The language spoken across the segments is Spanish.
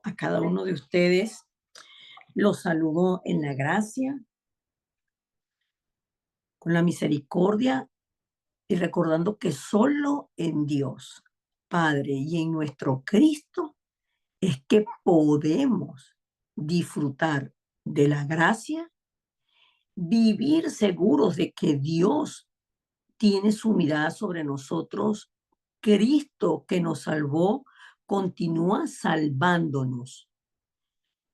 a cada uno de ustedes. Los saludo en la gracia, con la misericordia y recordando que solo en Dios, Padre, y en nuestro Cristo es que podemos disfrutar de la gracia, vivir seguros de que Dios tiene su mirada sobre nosotros. Cristo que nos salvó continúa salvándonos.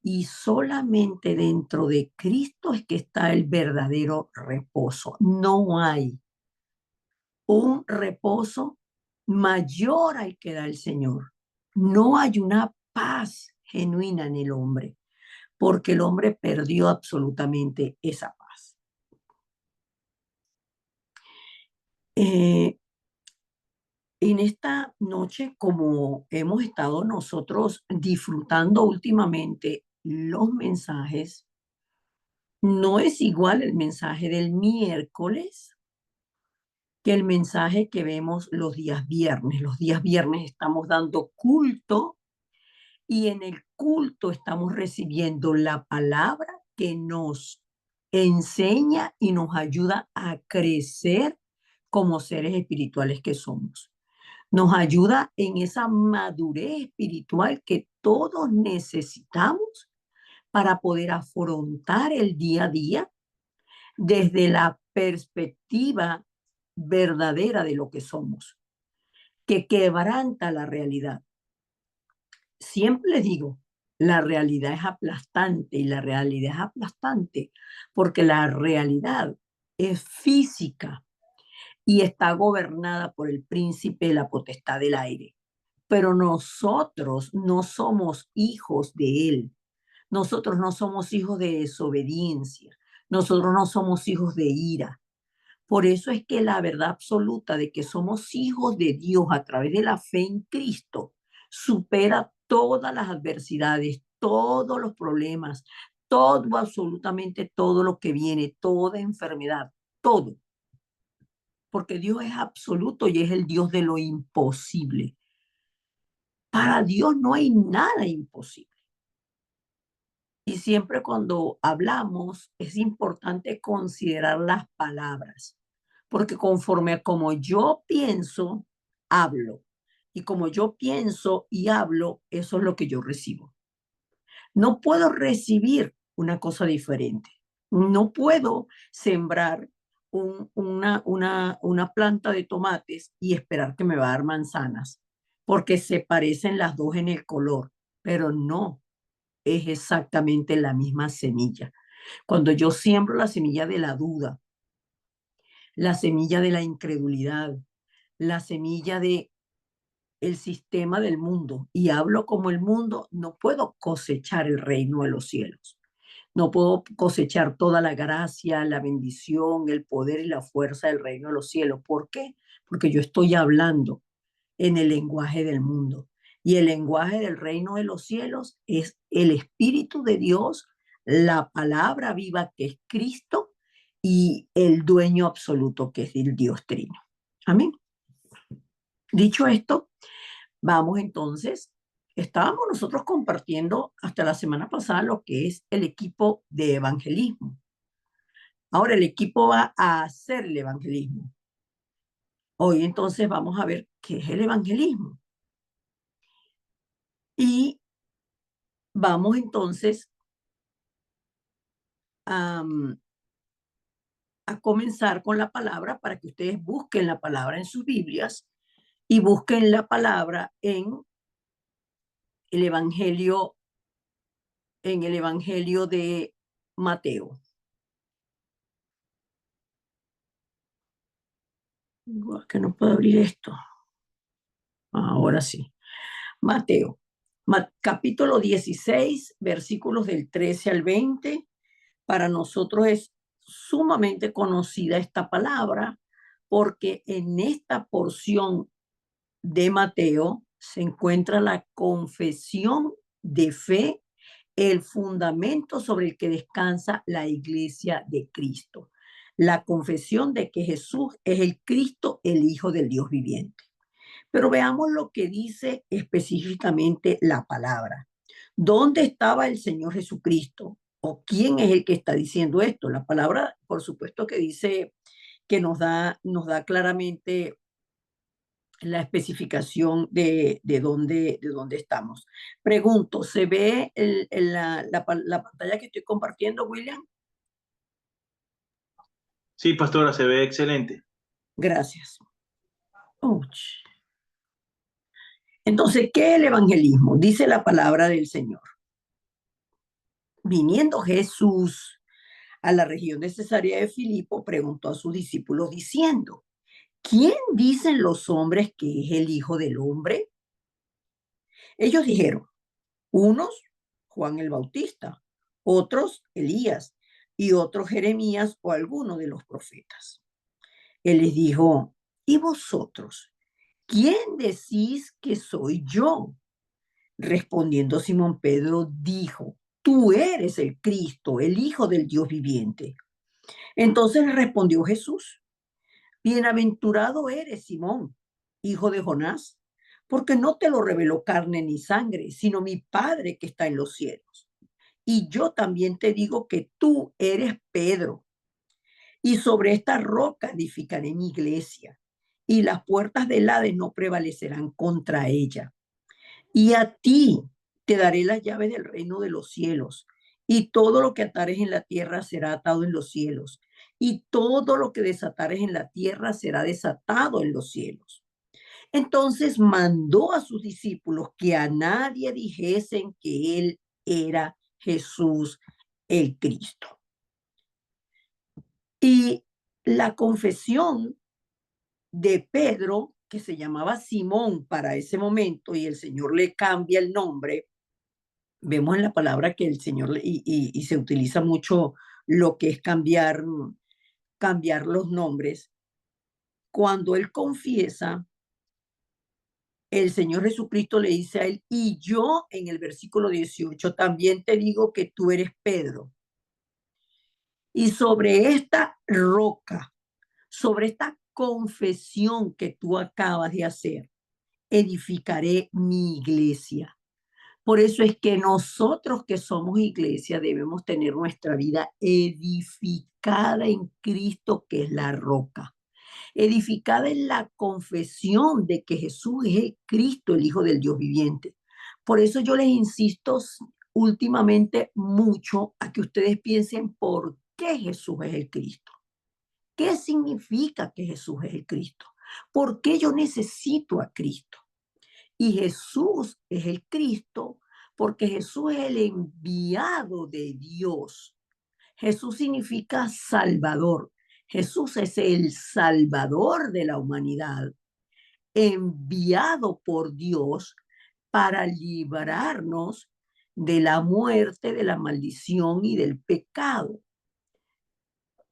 Y solamente dentro de Cristo es que está el verdadero reposo. No hay un reposo mayor al que da el Señor. No hay una paz genuina en el hombre, porque el hombre perdió absolutamente esa paz. Eh, en esta noche, como hemos estado nosotros disfrutando últimamente los mensajes, no es igual el mensaje del miércoles que el mensaje que vemos los días viernes. Los días viernes estamos dando culto y en el culto estamos recibiendo la palabra que nos enseña y nos ayuda a crecer como seres espirituales que somos. Nos ayuda en esa madurez espiritual que todos necesitamos para poder afrontar el día a día desde la perspectiva verdadera de lo que somos, que quebranta la realidad. Siempre les digo, la realidad es aplastante y la realidad es aplastante porque la realidad es física y está gobernada por el príncipe de la potestad del aire. Pero nosotros no somos hijos de él. Nosotros no somos hijos de desobediencia. Nosotros no somos hijos de ira. Por eso es que la verdad absoluta de que somos hijos de Dios a través de la fe en Cristo supera todas las adversidades, todos los problemas, todo, absolutamente todo lo que viene, toda enfermedad, todo. Porque Dios es absoluto y es el Dios de lo imposible. Para Dios no hay nada imposible. Y siempre cuando hablamos es importante considerar las palabras, porque conforme a como yo pienso, hablo. Y como yo pienso y hablo, eso es lo que yo recibo. No puedo recibir una cosa diferente. No puedo sembrar una planta de tomates y esperar que me va a dar manzanas, porque se parecen las dos en el color, pero no es exactamente la misma semilla. Cuando yo siembro la semilla de la duda, la semilla de la incredulidad, la semilla de el sistema del mundo y hablo como el mundo, no puedo cosechar el reino de los cielos. No puedo cosechar toda la gracia, la bendición, el poder y la fuerza del reino de los cielos. ¿Por qué? Porque yo estoy hablando en el lenguaje del mundo. Y el lenguaje del reino de los cielos es el Espíritu de Dios, la palabra viva que es Cristo y el dueño absoluto que es el Dios Trino. Amén. Dicho esto, vamos entonces, estábamos nosotros compartiendo hasta la semana pasada lo que es el equipo de evangelismo. Ahora el equipo va a hacer el evangelismo. Hoy entonces vamos a ver qué es el evangelismo. Y vamos entonces a, a comenzar con la palabra para que ustedes busquen la palabra en sus Biblias y busquen la palabra el Evangelio, en el Evangelio de Mateo. Que no puedo abrir esto. Ahora sí. Mateo, capítulo 16, versículos del 13 al 20. Para nosotros es sumamente conocida esta palabra porque en esta porción de Mateo se encuentra la confesión de fe, el fundamento sobre el que descansa la iglesia de Cristo. La confesión de que Jesús es el Cristo, el Hijo del Dios viviente. Pero veamos lo que dice específicamente la palabra. ¿Dónde estaba el Señor Jesucristo? ¿O quién es el que está diciendo esto? La palabra, por supuesto, que dice que nos da claramente la especificación de dónde estamos. Pregunto, ¿se ve la pantalla que estoy compartiendo, William? Sí, pastora, se ve excelente. Gracias. Ouch. Entonces, ¿qué es el evangelismo? Dice la palabra del Señor. Viniendo Jesús a la región de Cesarea de Filipo, preguntó a sus discípulos diciendo, ¿quién dicen los hombres que es el Hijo del Hombre? Ellos dijeron, unos Juan el Bautista, otros Elías y otros Jeremías o alguno de los profetas. Él les dijo, ¿y vosotros? ¿Quién decís que soy yo? Respondiendo Simón Pedro dijo, tú eres el Cristo, el Hijo del Dios viviente. Entonces le respondió Jesús, bienaventurado eres Simón, hijo de Jonás, porque no te lo reveló carne ni sangre, sino mi Padre que está en los cielos. Y yo también te digo que tú eres Pedro, y sobre esta roca edificaré mi iglesia, y las puertas del Hades no prevalecerán contra ella. Y a ti te daré las llaves del reino de los cielos, y todo lo que atares en la tierra será atado en los cielos, y todo lo que desatares en la tierra será desatado en los cielos. Entonces mandó a sus discípulos que a nadie dijesen que él era Jesús el Cristo. Y la confesión de Pedro, que se llamaba Simón para ese momento, y el Señor le cambia el nombre, vemos en la palabra que el Señor, y se utiliza mucho lo que es cambiar los nombres. Cuando él confiesa, el Señor Jesucristo le dice a él, y yo en el versículo 18 también te digo que tú eres Pedro. Y sobre esta roca, sobre esta confesión que tú acabas de hacer, edificaré mi iglesia. Por eso es que nosotros que somos iglesia debemos tener nuestra vida edificada en Cristo, que es la roca, edificada en la confesión de que Jesús es el Cristo, el Hijo del Dios viviente. Por eso yo les insisto últimamente mucho a que ustedes piensen por qué Jesús es el Cristo. ¿Qué significa que Jesús es el Cristo? ¿Por qué yo necesito a Cristo? Y Jesús es el Cristo porque Jesús es el enviado de Dios. Jesús significa Salvador. Jesús es el Salvador de la humanidad, enviado por Dios para librarnos de la muerte, de la maldición y del pecado.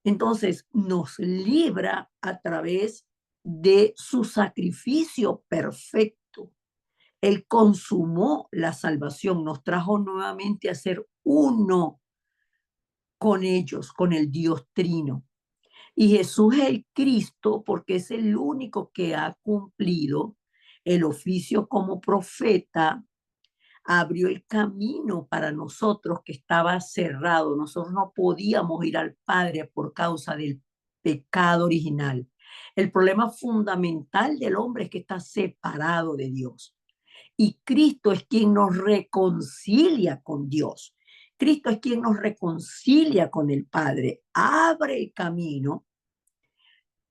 Entonces, nos libra a través de su sacrificio perfecto. Él consumó la salvación, nos trajo nuevamente a ser uno con ellos, con el Dios Trino. Y Jesús es el Cristo porque es el único que ha cumplido el oficio como profeta, abrió el camino para nosotros que estaba cerrado. Nosotros no podíamos ir al Padre por causa del pecado original. El problema fundamental del hombre es que está separado de Dios. Y Cristo es quien nos reconcilia con Dios. Cristo es quien nos reconcilia con el Padre, abre el camino,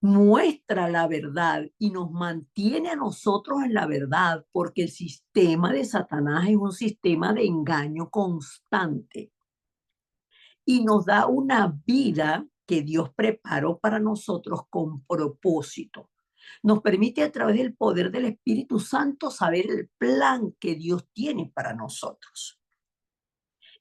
muestra la verdad y nos mantiene a nosotros en la verdad, porque el sistema de Satanás es un sistema de engaño constante y nos da una vida que Dios preparó para nosotros con propósito. Nos permite a través del poder del Espíritu Santo saber el plan que Dios tiene para nosotros.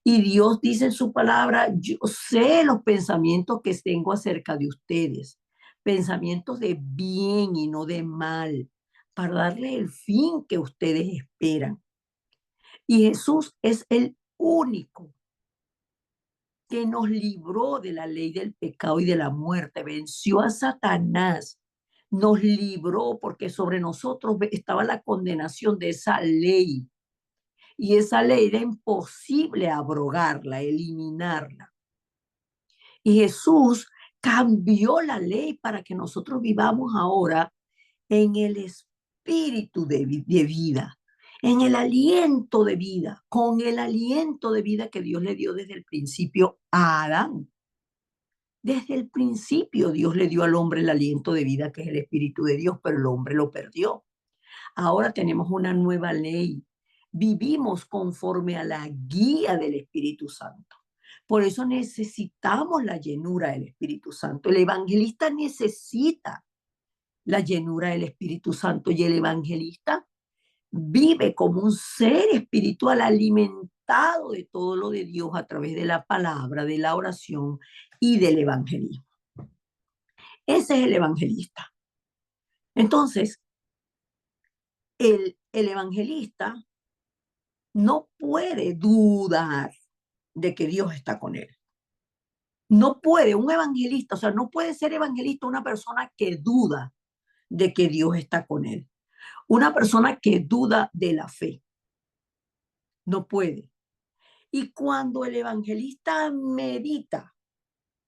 Y Dios dice en su palabra, yo sé los pensamientos que tengo acerca de ustedes, pensamientos de bien y no de mal, para darles el fin que ustedes esperan. Y Jesús es el único que nos libró de la ley del pecado y de la muerte, venció a Satanás, nos libró porque sobre nosotros estaba la condenación de esa ley. Y esa ley era imposible abrogarla, eliminarla. Y Jesús cambió la ley para que nosotros vivamos ahora en el espíritu de vida, en el aliento de vida, con el aliento de vida que Dios le dio desde el principio a Adán. Desde el principio Dios le dio al hombre el aliento de vida, que es el espíritu de Dios, pero el hombre lo perdió. Ahora tenemos una nueva ley. Vivimos conforme a la guía del Espíritu Santo. Por eso necesitamos la llenura del Espíritu Santo. El evangelista necesita la llenura del Espíritu Santo y el evangelista vive como un ser espiritual alimentado de todo lo de Dios a través de la palabra, de la oración y del evangelismo. Ese es el evangelista. Entonces, el evangelista no puede dudar de que Dios está con él. No puede, un evangelista, o sea, no puede ser evangelista una persona que duda de que Dios está con él. Una persona que duda de la fe. No puede. Y cuando el evangelista medita,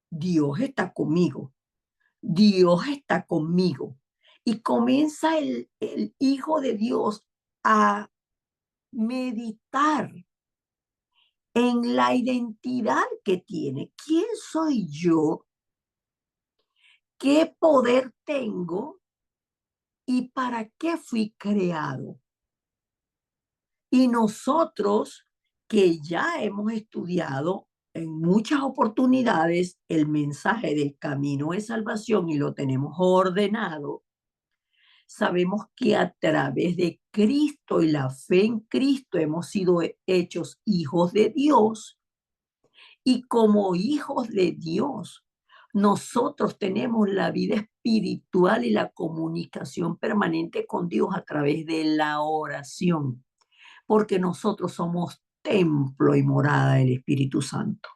Dios está conmigo, Dios está conmigo. Y comienza el Hijo de Dios a meditar en la identidad que tiene. ¿Quién soy yo? ¿Qué poder tengo? ¿Y para qué fui creado? Y nosotros que ya hemos estudiado en muchas oportunidades el mensaje del camino de salvación y lo tenemos ordenado, sabemos que a través de Cristo y la fe en Cristo hemos sido hechos hijos de Dios. Y como hijos de Dios, nosotros tenemos la vida espiritual y la comunicación permanente con Dios a través de la oración, porque nosotros somos templo y morada del Espíritu Santo.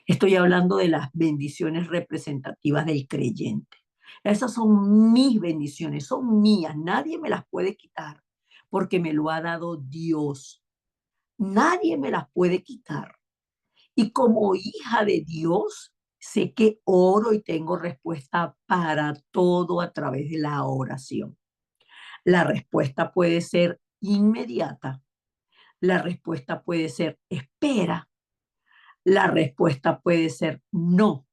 Estoy hablando de las bendiciones representativas del creyente. Esas son mis bendiciones, son mías, nadie me las puede quitar, porque me lo ha dado Dios. Nadie me las puede quitar. Y como hija de Dios, sé que oro y tengo respuesta para todo a través de la oración. La respuesta puede ser inmediata, la respuesta puede ser espera, la respuesta puede ser no,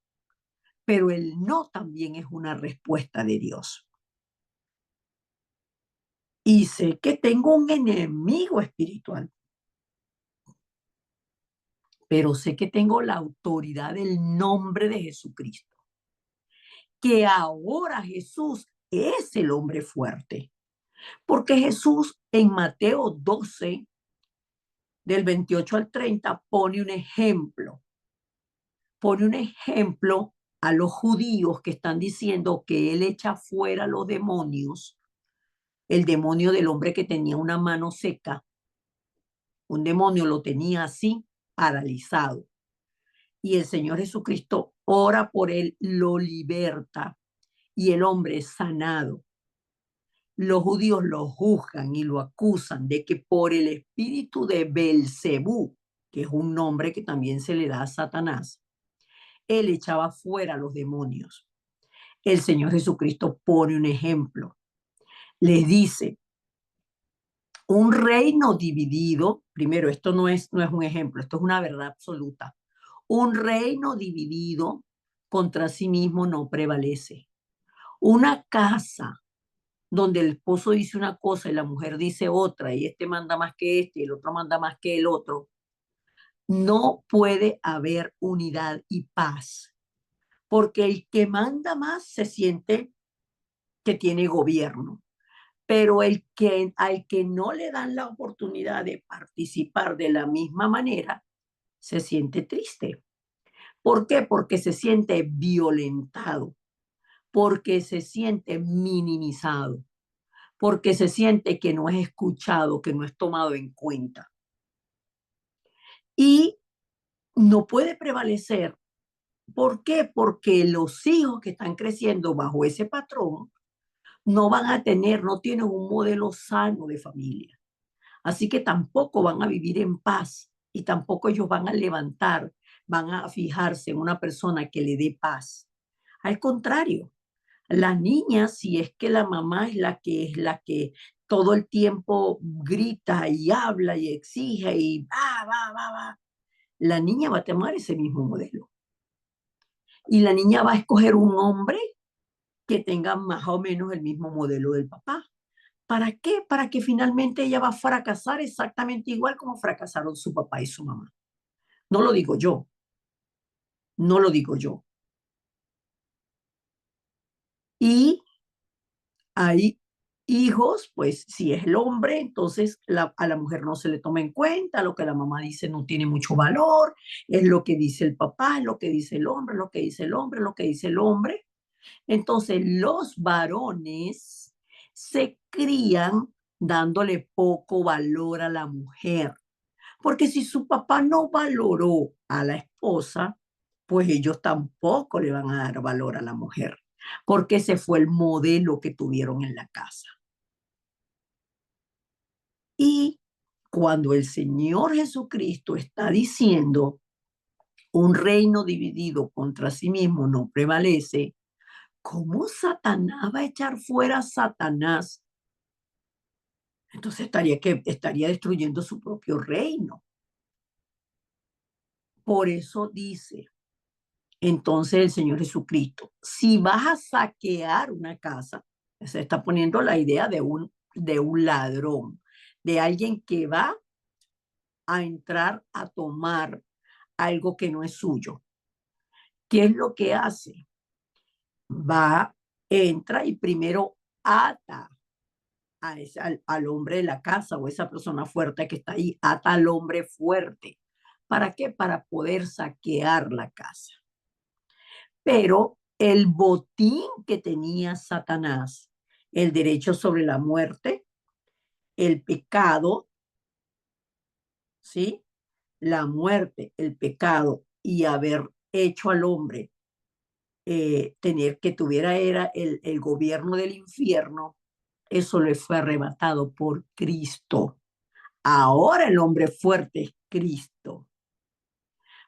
pero el no también es una respuesta de Dios. Y sé que tengo un enemigo espiritual, pero sé que tengo la autoridad del nombre de Jesucristo, que ahora Jesús es el hombre fuerte, porque Jesús en Mateo 12, del 28 al 30, pone un ejemplo a los judíos que están diciendo que él echa fuera los demonios, el demonio del hombre que tenía una mano seca, un demonio lo tenía así, paralizado. Y el Señor Jesucristo ora por él, lo liberta y el hombre es sanado. Los judíos lo juzgan y lo acusan de que por el espíritu de Belcebú, que es un nombre que también se le da a Satanás, él echaba fuera a los demonios. El Señor Jesucristo pone un ejemplo. Les dice, un reino dividido, primero, esto no es un ejemplo, esto es una verdad absoluta. Un reino dividido contra sí mismo no prevalece. Una casa donde el esposo dice una cosa y la mujer dice otra, y este manda más que este y el otro manda más que el otro, no puede haber unidad y paz, porque el que manda más se siente que tiene gobierno, pero al que no le dan la oportunidad de participar de la misma manera, se siente triste. ¿Por qué? Porque se siente violentado, porque se siente minimizado, porque se siente que no es escuchado, que no es tomado en cuenta. Y no puede prevalecer. ¿Por qué? Porque los hijos que están creciendo bajo ese patrón no van a tener, no tienen un modelo sano de familia. Así que tampoco van a vivir en paz y tampoco ellos van a levantar, van a fijarse en una persona que le dé paz. Al contrario, la niña, si es que la mamá es la que todo el tiempo grita y habla y exige y va, la niña va a tomar ese mismo modelo. Y la niña va a escoger un hombre que tenga más o menos el mismo modelo del papá. ¿Para qué? Para que finalmente ella va a fracasar exactamente igual como fracasaron su papá y su mamá. No lo digo yo, no lo digo yo. Y hay hijos, pues si es el hombre, entonces a la mujer no se le toma en cuenta, lo que la mamá dice no tiene mucho valor, es lo que dice el papá, es lo que dice el hombre, lo que dice el hombre, lo que dice el hombre. Entonces los varones se crían dándole poco valor a la mujer, porque si su papá no valoró a la esposa, pues ellos tampoco le van a dar valor a la mujer, porque ese fue el modelo que tuvieron en la casa. Y cuando el Señor Jesucristo está diciendo, un reino dividido contra sí mismo no prevalece, ¿cómo Satanás va a echar fuera a Satanás? Entonces estaría destruyendo su propio reino. Por eso dice entonces el Señor Jesucristo, si vas a saquear una casa, se está poniendo la idea de un ladrón, de alguien que va a entrar a tomar algo que no es suyo. ¿Qué es lo que hace? Va, entra y primero ata al hombre de la casa o esa persona fuerte que está ahí, ata al hombre fuerte. ¿Para qué? Para poder saquear la casa. Pero el botín que tenía Satanás, el derecho sobre la muerte, el pecado, ¿sí? La muerte, el pecado y haber hecho al hombre tener que tuviera era el gobierno del infierno, eso le fue arrebatado por Cristo. Ahora el hombre fuerte es Cristo.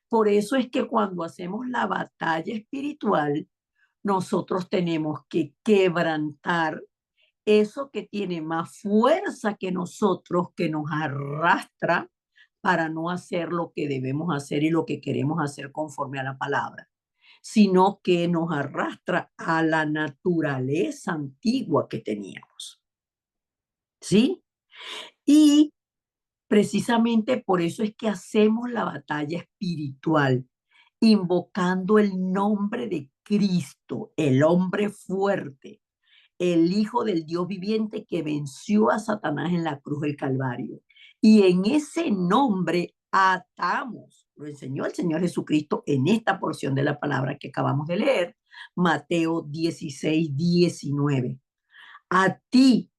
Por eso es que cuando hacemos la batalla espiritual, nosotros tenemos que quebrantar eso que tiene más fuerza que nosotros, que nos arrastra para no hacer lo que debemos hacer y lo que queremos hacer conforme a la palabra, sino que nos arrastra a la naturaleza antigua que teníamos. ¿Sí? Y precisamente por eso es que hacemos la batalla espiritual, invocando el nombre de Cristo, el hombre fuerte, el Hijo del Dios viviente que venció a Satanás en la cruz del Calvario. Y en ese nombre atamos, lo enseñó el Señor Jesucristo en esta porción de la palabra que acabamos de leer, Mateo 16:19. A ti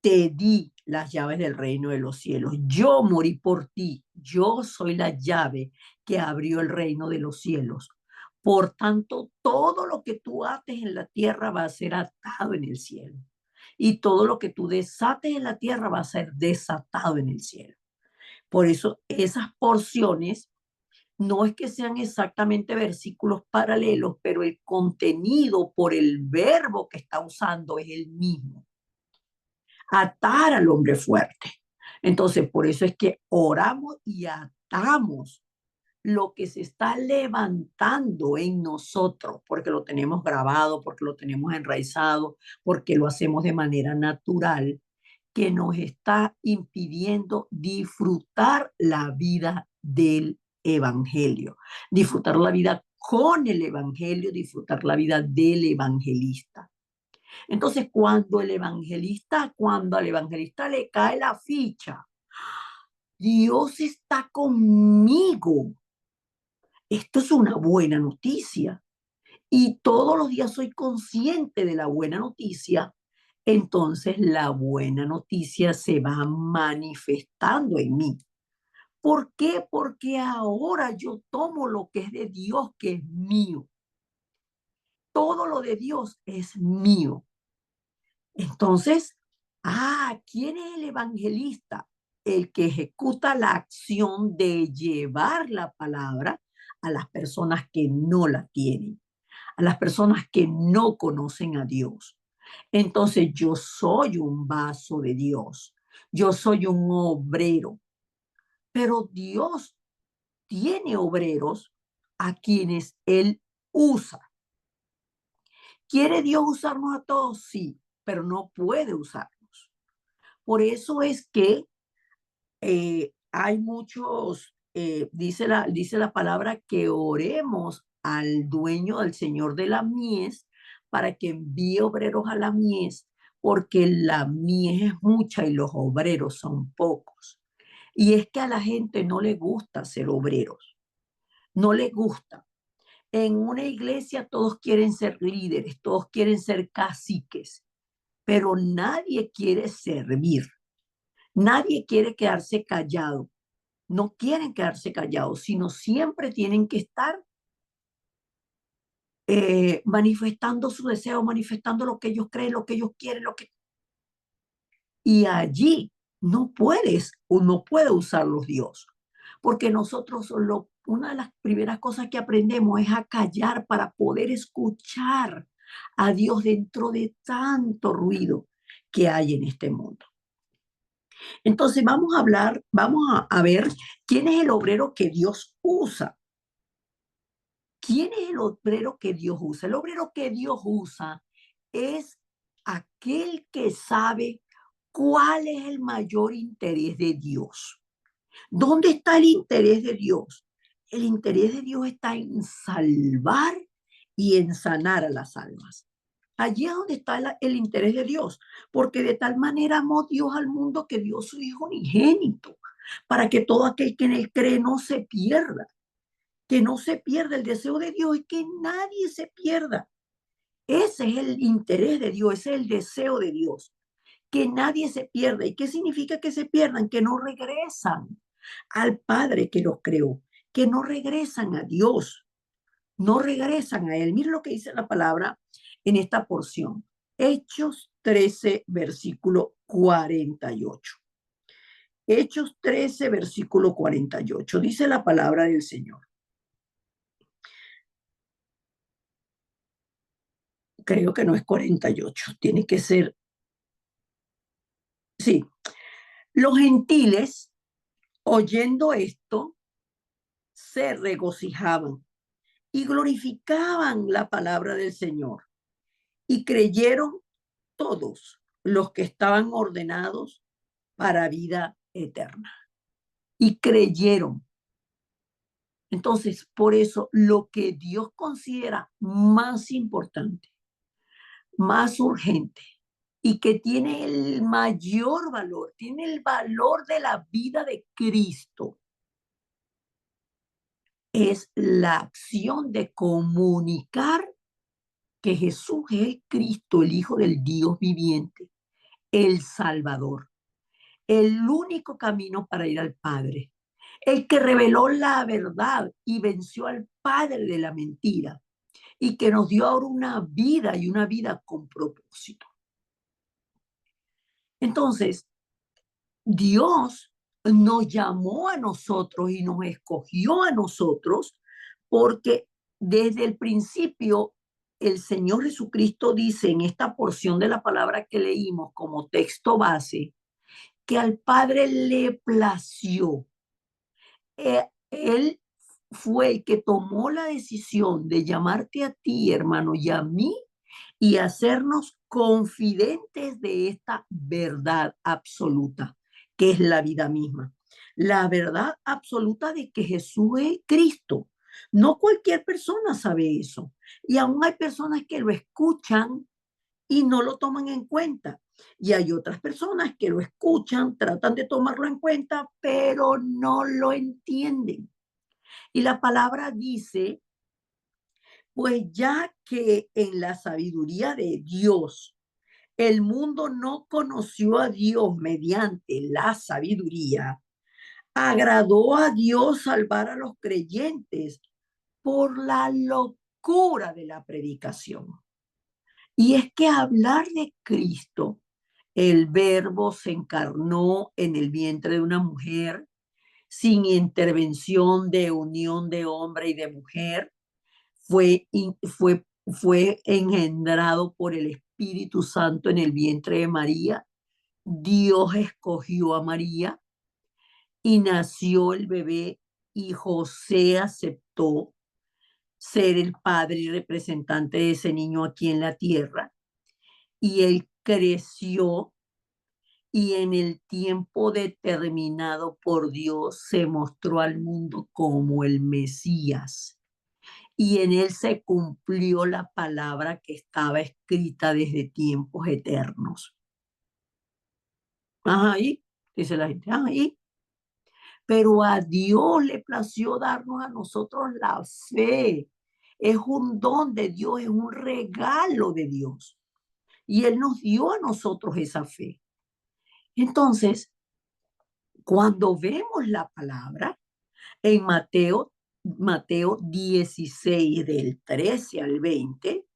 te di las llaves del reino de los cielos. Yo morí por ti. Yo soy la llave que abrió el reino de los cielos. Por tanto, todo lo que tú ates en la tierra va a ser atado en el cielo. Y todo lo que tú desates en la tierra va a ser desatado en el cielo. Por eso esas porciones no es que sean exactamente versículos paralelos, pero el contenido por el verbo que está usando es el mismo, atar al hombre fuerte. Entonces, por eso es que oramos y atamos lo que se está levantando en nosotros, porque lo tenemos grabado, porque lo tenemos enraizado, porque lo hacemos de manera natural, que nos está impidiendo disfrutar la vida del Evangelio, disfrutar la vida con el Evangelio, disfrutar la vida del evangelista. Entonces, cuando al evangelista le cae la ficha, Dios está conmigo. Esto es una buena noticia. Y todos los días soy consciente de la buena noticia. Entonces, la buena noticia se va manifestando en mí. ¿Por qué? Porque ahora yo tomo lo que es de Dios, que es mío. Todo lo de Dios es mío. Entonces, ¿quién es el evangelista? el que ejecuta la acción de llevar la palabra a las personas que no la tienen, a las personas que no conocen a Dios. Entonces yo soy un vaso de Dios, yo soy un obrero, pero Dios tiene obreros a quienes Él usa. ¿Quiere Dios usarnos a todos? Sí, pero no puede usarnos. Por eso es que hay muchos, dice la palabra que oremos al dueño, al Señor de la mies, para que envíe obreros a la mies, porque la mies es mucha y los obreros son pocos. Y es que a la gente no le gusta ser obreros, no le gusta. En una iglesia todos quieren ser líderes, todos quieren ser caciques, pero nadie quiere servir, nadie quiere quedarse callado, no quieren quedarse callados, sino siempre tienen que estar manifestando su deseo, manifestando lo que ellos creen, lo que ellos quieren, y allí no puedes o no puede usarlos Dios, porque nosotros una de las primeras cosas que aprendemos es a callar para poder escuchar a Dios dentro de tanto ruido que hay en este mundo. Entonces vamos a hablar, a ver quién es el obrero que Dios usa. ¿Quién es el obrero que Dios usa? El obrero que Dios usa es aquel que sabe cuál es el mayor interés de Dios. ¿Dónde está el interés de Dios? El interés de Dios está en salvar y en sanar a las almas. Allí es donde está el interés de Dios, porque de tal manera amó Dios al mundo que dio su Hijo unigénito, para que todo aquel que en él cree no se pierda, que no se pierda. El deseo de Dios es que nadie se pierda. Ese es el interés de Dios, ese es el deseo de Dios, que nadie se pierda. ¿Y qué significa que se pierdan? Que no regresan al Padre que los creó, que no regresan a Dios, no regresan a Él. Mira lo que dice la palabra en esta porción. Hechos 13, versículo 48. Hechos 13, versículo 48. Dice la palabra del Señor. Creo que no es 48, tiene que ser, sí. Los gentiles, oyendo esto, se regocijaban y glorificaban la palabra del Señor. Y creyeron todos los que estaban ordenados para vida eterna. Y creyeron. Entonces, por eso, lo que Dios considera más importante, más urgente y que tiene el mayor valor, tiene el valor de la vida de Cristo, es la acción de comunicar que Jesús es el Cristo, el Hijo del Dios viviente, el Salvador, el único camino para ir al Padre, el que reveló la verdad y venció al padre de la mentira y que nos dio ahora una vida y una vida con propósito. Entonces, Dios nos llamó a nosotros y nos escogió a nosotros porque desde el principio el Señor Jesucristo dice en esta porción de la palabra que leímos como texto base, que al Padre le plació. Él fue el que tomó la decisión de llamarte a ti, hermano, y a mí, y hacernos confidentes de esta verdad absoluta, que es la vida misma. La verdad absoluta de que Jesús es Cristo. No cualquier persona sabe eso. Y aún hay personas que lo escuchan y no lo toman en cuenta. Y hay otras personas que lo escuchan, tratan de tomarlo en cuenta, pero no lo entienden. Y la palabra dice, pues ya que en la sabiduría de Dios el mundo no conoció a Dios mediante la sabiduría, agradó a Dios salvar a los creyentes por la locura de la predicación. Y es que hablar de Cristo El verbo se encarnó en el vientre de una mujer sin intervención de unión de hombre y de mujer. Fue, fue engendrado por el Espíritu Santo en el vientre de María. Dios escogió a María y nació el bebé y José aceptó ser el padre y representante de ese niño aquí en la tierra. Y él creció y en el tiempo determinado por Dios se mostró al mundo como el Mesías. Y en él se cumplió la palabra que estaba escrita desde tiempos eternos. Ajá, ahí, dice la gente, ajá, ahí. Pero a Dios le plació darnos a nosotros la fe. Es un don de Dios, es un regalo de Dios. Y Él nos dio a nosotros esa fe. Entonces, cuando vemos la palabra en Mateo 16 del 13 al 20,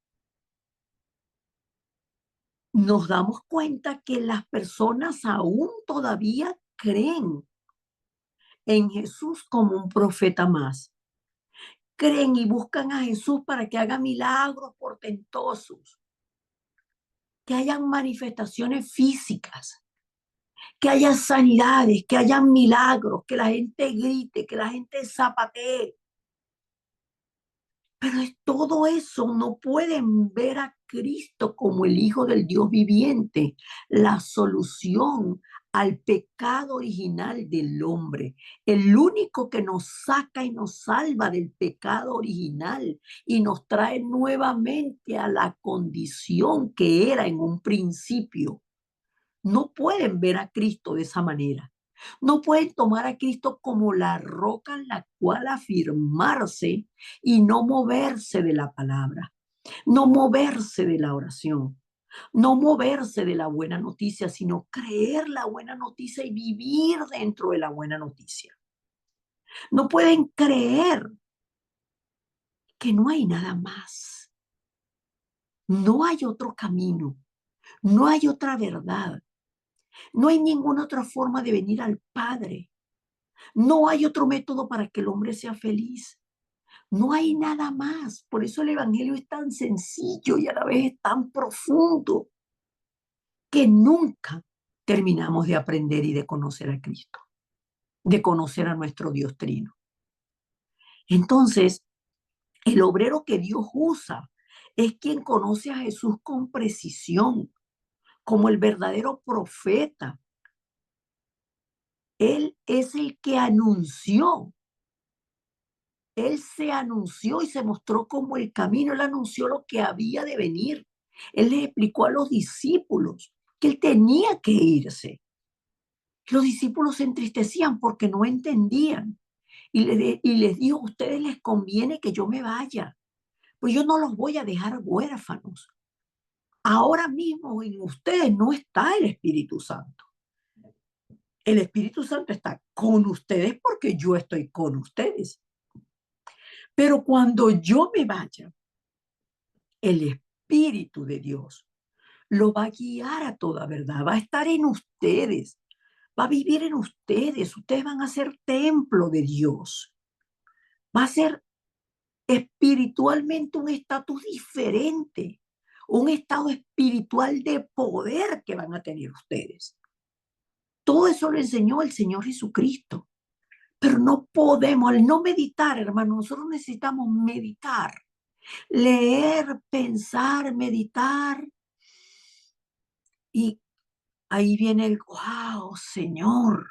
nos damos cuenta que las personas aún todavía creen en Jesús como un profeta más. Creen y buscan a Jesús para que haga milagros portentosos, que hayan manifestaciones físicas, que haya sanidades, que haya milagros, que la gente grite, que la gente zapatee. Pero es todo eso, no pueden ver a Cristo como el Hijo del Dios viviente, la solución al pecado original del hombre, el único que nos saca y nos salva del pecado original y nos trae nuevamente a la condición que era en un principio. No pueden ver a Cristo de esa manera. No pueden tomar a Cristo como la roca en la cual afirmarse y no moverse de la palabra, no moverse de la oración, no moverse de la buena noticia, sino creer la buena noticia y vivir dentro de la buena noticia. No pueden creer que no hay nada más. No hay otro camino, no hay otra verdad, no hay ninguna otra forma de venir al Padre. No hay otro método para que el hombre sea feliz. No hay nada más. Por eso el Evangelio es tan sencillo y a la vez es tan profundo que nunca terminamos de aprender y de conocer a Cristo, de conocer a nuestro Dios Trino. Entonces, el obrero que Dios usa es quien conoce a Jesús con precisión, como el verdadero profeta. Él es el que anunció. Él se anunció y se mostró como el camino. Él anunció lo que había de venir. Él les explicó a los discípulos que él tenía que irse. Los discípulos se entristecían porque no entendían. Y les dijo, a ustedes les conviene que yo me vaya, pues yo no los voy a dejar huérfanos. Ahora mismo en ustedes no está el Espíritu Santo. El Espíritu Santo está con ustedes porque yo estoy con ustedes. Pero cuando yo me vaya, el Espíritu de Dios lo va a guiar a toda verdad, va a estar en ustedes, va a vivir en ustedes, ustedes van a ser templo de Dios, va a ser espiritualmente un estatus diferente, un estado espiritual de poder que van a tener ustedes. Todo eso lo enseñó el Señor Jesucristo, pero no podemos, al no meditar, hermano, nosotros necesitamos meditar, leer, pensar, meditar. Y ahí viene el, wow, Señor,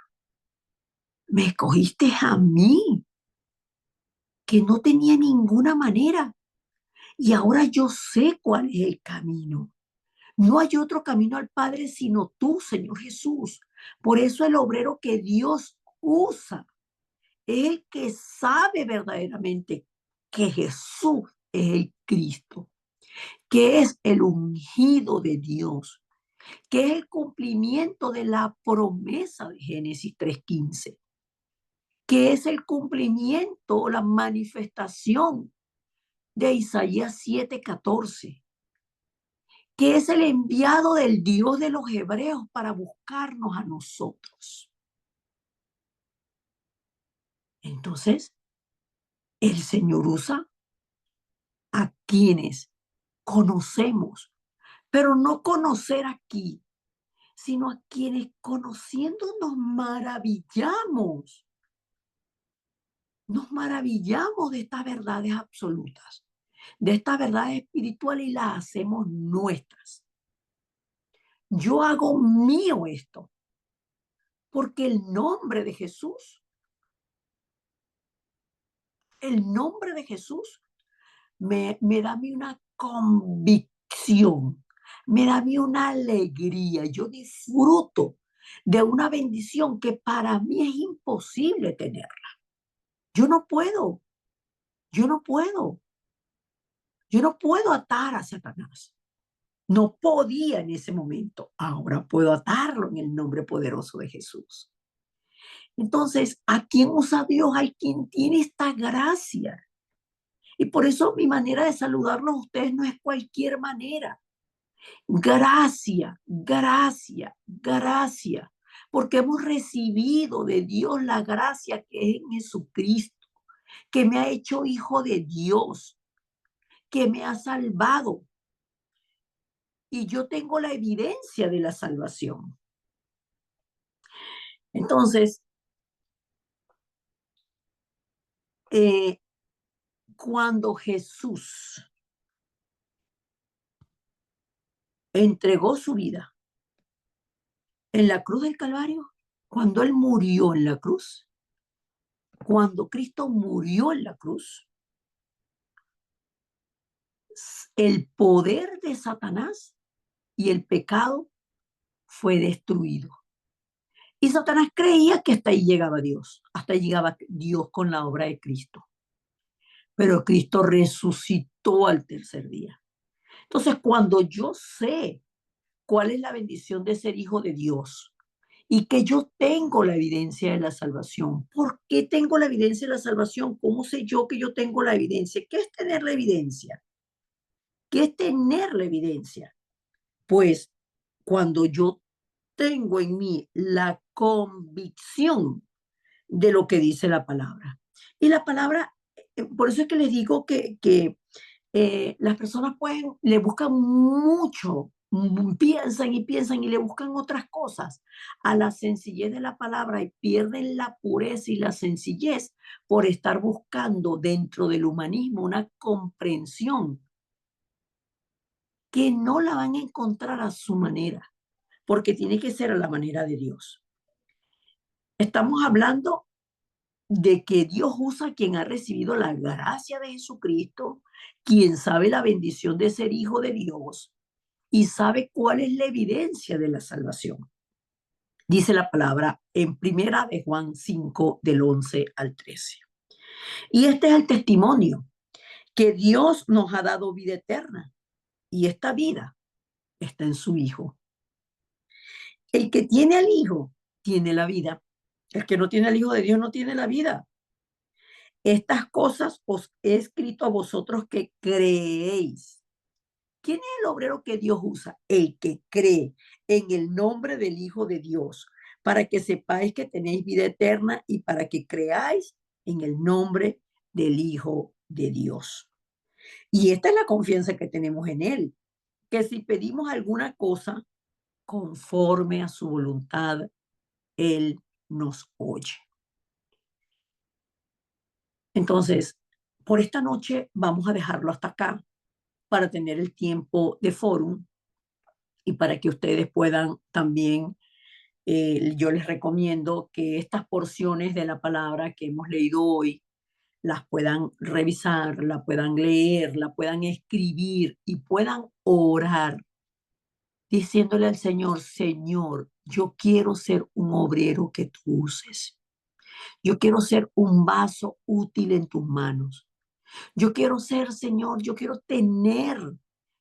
me escogiste a mí, que no tenía ninguna manera. Y ahora yo sé cuál es el camino. No hay otro camino al Padre sino tú, Señor Jesús. Por eso el obrero que Dios usa es el que sabe verdaderamente que Jesús es el Cristo, que es el ungido de Dios, que es el cumplimiento de la promesa de Génesis 3:15, que es el cumplimiento, la manifestación de Isaías 7:14, que es el enviado del Dios de los hebreos para buscarnos a nosotros. Entonces, el Señor usa a quienes conocemos, pero no conocer aquí, sino a quienes conociendo nos maravillamos de estas verdades absolutas, de estas verdades espirituales y las hacemos nuestras. Yo hago mío esto, porque el nombre de Jesús me da a mí una convicción, me da a mí una alegría. Yo disfruto de una bendición que para mí es imposible tener. Yo no puedo, yo no puedo, yo no puedo atar a Satanás. No podía en ese momento. Ahora puedo atarlo en el nombre poderoso de Jesús. Entonces, ¿a quién usa Dios? Hay quien tiene esta gracia. Y por eso mi manera de saludarlos a ustedes no es cualquier manera. Gracia, gracia, gracia. Porque hemos recibido de Dios la gracia que es en Jesucristo, que me ha hecho hijo de Dios, que me ha salvado. Y yo tengo la evidencia de la salvación. Entonces, eh, cuando Jesús entregó su vida en la cruz del Calvario, cuando Él murió en la cruz, cuando Cristo murió en la cruz, el poder de Satanás y el pecado fue destruido. Y Satanás creía que hasta ahí llegaba Dios, hasta ahí llegaba Dios con la obra de Cristo. Pero Cristo resucitó al tercer día. Entonces, cuando yo sé cuál es la bendición de ser hijo de Dios y que yo tengo la evidencia de la salvación, ¿por qué tengo la evidencia de la salvación? ¿Cómo sé yo que yo tengo la evidencia? ¿Qué es tener la evidencia? ¿Qué es tener la evidencia? Pues cuando yo tengo en mí la convicción de lo que dice la palabra. Y la palabra, por eso es que les digo que las personas pueden, le buscan mucho, piensan y piensan y le buscan otras cosas a la sencillez de la palabra y pierden la pureza y la sencillez por estar buscando dentro del humanismo una comprensión que no la van a encontrar a su manera, porque tiene que ser a la manera de Dios. Estamos hablando de que Dios usa a quien ha recibido la gracia de Jesucristo, quien sabe la bendición de ser hijo de Dios y sabe cuál es la evidencia de la salvación. Dice la palabra en primera de Juan 5 del 11 al 13. Y este es el testimonio, que Dios nos ha dado vida eterna y esta vida está en su Hijo. El que tiene al Hijo tiene la vida. El que no tiene al Hijo de Dios no tiene la vida. Estas cosas os he escrito a vosotros que creéis. ¿Quién es el obrero que Dios usa? El que cree en el nombre del Hijo de Dios, para que sepáis que tenéis vida eterna y para que creáis en el nombre del Hijo de Dios. Y esta es la confianza que tenemos en Él, que si pedimos alguna cosa conforme a su voluntad, Él nos oye. Entonces, por esta noche vamos a dejarlo hasta acá para tener el tiempo de fórum y para que ustedes puedan también, yo les recomiendo que estas porciones de la palabra que hemos leído hoy las puedan revisar, la puedan leer, la puedan escribir y puedan orar diciéndole al Señor, Señor, yo quiero ser un obrero que tú uses. Yo quiero ser un vaso útil en tus manos. Yo quiero ser, Señor, yo quiero tener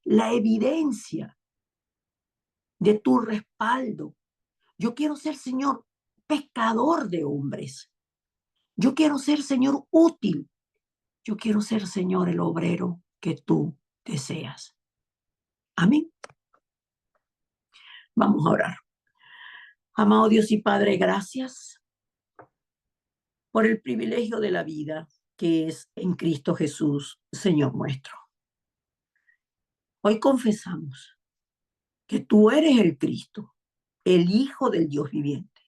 la evidencia de tu respaldo. Yo quiero ser, Señor, pescador de hombres. Yo quiero ser, Señor, útil. Yo quiero ser, Señor, el obrero que tú deseas. Amén. Vamos a orar. Amado Dios y Padre, gracias por el privilegio de la vida que es en Cristo Jesús, Señor nuestro. Hoy confesamos que tú eres el Cristo, el Hijo del Dios viviente.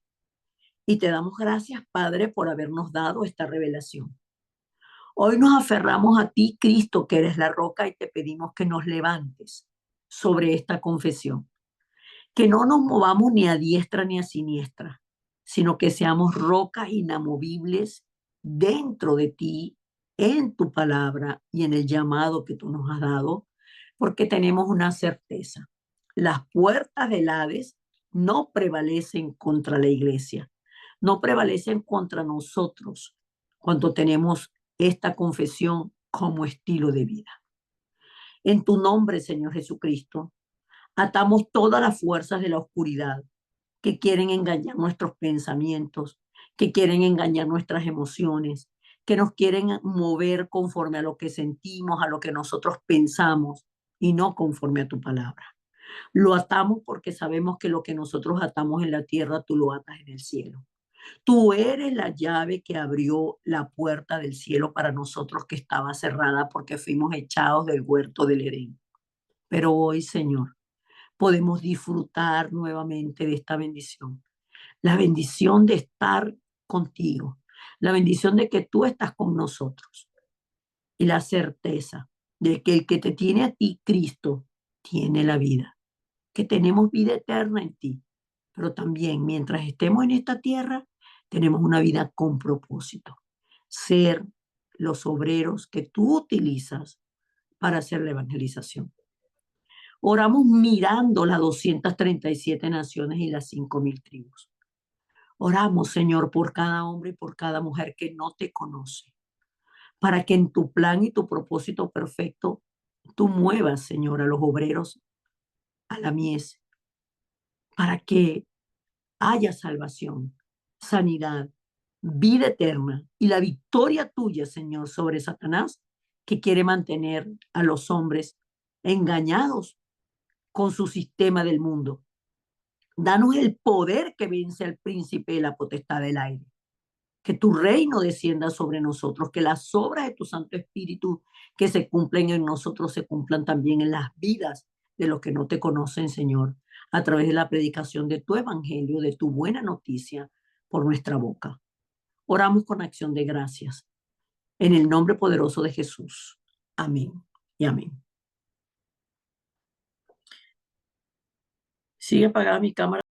Y te damos gracias, Padre, por habernos dado esta revelación. Hoy nos aferramos a ti, Cristo, que eres la roca, y te pedimos que nos levantes sobre esta confesión. Que no nos movamos ni a diestra ni a siniestra, sino que seamos rocas inamovibles dentro de ti, en tu palabra y en el llamado que tú nos has dado, porque tenemos una certeza. Las puertas del Hades no prevalecen contra la iglesia, no prevalecen contra nosotros cuando tenemos esta confesión como estilo de vida. En tu nombre, Señor Jesucristo, atamos todas las fuerzas de la oscuridad que quieren engañar nuestros pensamientos, que quieren engañar nuestras emociones, que nos quieren mover conforme a lo que sentimos, a lo que nosotros pensamos y no conforme a tu palabra. Lo atamos porque sabemos que lo que nosotros atamos en la tierra, tú lo atas en el cielo. Tú eres la llave que abrió la puerta del cielo para nosotros que estaba cerrada porque fuimos echados del huerto del Edén. Pero hoy, Señor, podemos disfrutar nuevamente de esta bendición. La bendición de estar contigo, la bendición de que tú estás con nosotros y la certeza de que el que te tiene a ti, Cristo, tiene la vida, que tenemos vida eterna en ti, pero también mientras estemos en esta tierra, tenemos una vida con propósito, ser los obreros que tú utilizas para hacer la evangelización. Oramos mirando las 237 naciones y las 5.000 tribus. Oramos, Señor, por cada hombre y por cada mujer que no te conoce, para que en tu plan y tu propósito perfecto tú muevas, Señor, a los obreros a la mies, para que haya salvación, sanidad, vida eterna y la victoria tuya, Señor, sobre Satanás, que quiere mantener a los hombres engañados con su sistema del mundo. Danos el poder que vence al príncipe de la potestad del aire. Que tu reino descienda sobre nosotros, que las obras de tu Santo Espíritu que se cumplen en nosotros se cumplan también en las vidas de los que no te conocen, Señor, a través de la predicación de tu evangelio, de tu buena noticia por nuestra boca. Oramos con acción de gracias en el nombre poderoso de Jesús. Amén y amén. Sigue apagada mi cámara.